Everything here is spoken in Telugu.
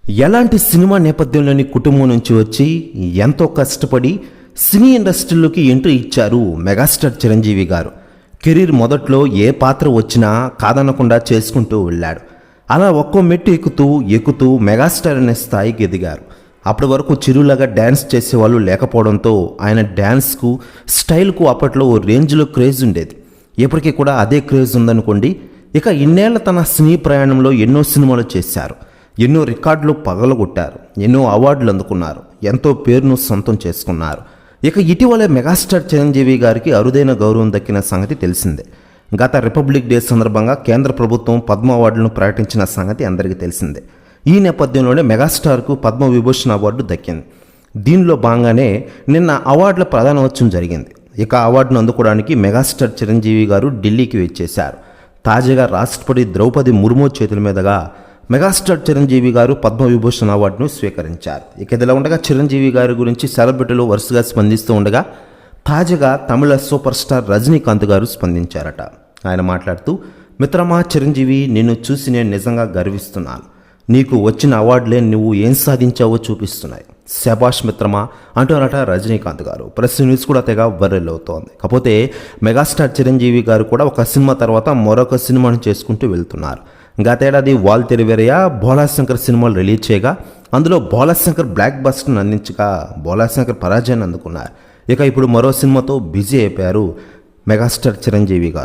ఎలాంటి సినిమా నేపథ్యంలోని కుటుంబం నుంచి వచ్చి ఎంతో కష్టపడి సినీ ఇండస్ట్రీలోకి ఎంట్రీ ఇచ్చారు మెగాస్టార్ చిరంజీవి గారు. కెరీర్ మొదట్లో ఏ పాత్ర వచ్చినా కాదనకుండా చేసుకుంటూ వెళ్ళాడు. అలా ఒక్కో మెట్టు ఎక్కుతూ మెగాస్టార్ అనే స్థాయికి ఎదిగారు. అప్పటి వరకు చిరులాగా డ్యాన్స్ చేసేవాళ్ళు లేకపోవడంతో ఆయన డ్యాన్స్కు స్టైల్కు అప్పట్లో ఓ రేంజ్లో క్రేజ్ ఉండేది. ఇప్పటికీ కూడా అదే క్రేజ్ ఉందనుకోండి. ఇక ఇన్నేళ్ల తన సినీ ప్రయాణంలో ఎన్నో సినిమాలు చేశారు, ఎన్నో రికార్డులు పగలగొట్టారు, ఎన్నో అవార్డులు అందుకున్నారు, ఎంతో పేరును సొంతం చేసుకున్నారు. ఇక ఇటీవలే మెగాస్టార్ చిరంజీవి గారికి అరుదైన గౌరవం దక్కిన సంగతి తెలిసిందే. గత రిపబ్లిక్ డే సందర్భంగా కేంద్ర ప్రభుత్వం పద్మ అవార్డులను ప్రకటించిన సంగతి అందరికీ తెలిసిందే. ఈ నేపథ్యంలోనే మెగాస్టార్కు పద్మవిభూషణ్ అవార్డు దక్కింది. దీనిలో భాగంగానే నిన్న అవార్డుల ప్రదానోత్సవం జరిగింది. ఇక అవార్డును అందుకోవడానికి మెగాస్టార్ చిరంజీవి గారు ఢిల్లీకి వచ్చేశారు. తాజాగా రాష్ట్రపతి ద్రౌపది ముర్ము చేతుల మీదుగా మెగాస్టార్ చిరంజీవి గారు పద్మవిభూషణ్ అవార్డును స్వీకరించారు. ఇక ఇదిలా ఉండగా చిరంజీవి గారి గురించి సెలబ్రిటీలు వరుసగా స్పందిస్తూ ఉండగా తాజాగా తమిళ సూపర్ స్టార్ రజనీకాంత్ గారు స్పందించారట. ఆయన మాట్లాడుతూ, మిత్రమా చిరంజీవి, నిన్ను చూసి నేను నిజంగా గర్విస్తున్నాను. నీకు వచ్చిన అవార్డులే నువ్వు ఏం సాధించావో చూపిస్తున్నాయి. శభాష్ మిత్రమా అంటున్నారట రజనీకాంత్ గారు. ప్రెస్ న్యూస్ కూడా తెగ వైరల్ అవుతోంది. కాకపోతే మెగాస్టార్ చిరంజీవి గారు కూడా ఒక సినిమా తర్వాత మరొక సినిమాను చేసుకుంటూ వెళ్తున్నారు. గతేడాది వాల్ తెరివేరయ్య, బోలాశంకర్ సినిమాలు రిలీజ్ చేయగా అందులో బోలాశంకర్ బ్లాక్ బస్టర్ను అందించగా బోలాశంకర్ పరాజయాన్ని అందుకున్నారు. ఇక ఇప్పుడు మరో సినిమాతో బిజీ అయిపోయారు మెగాస్టార్ చిరంజీవి గారు.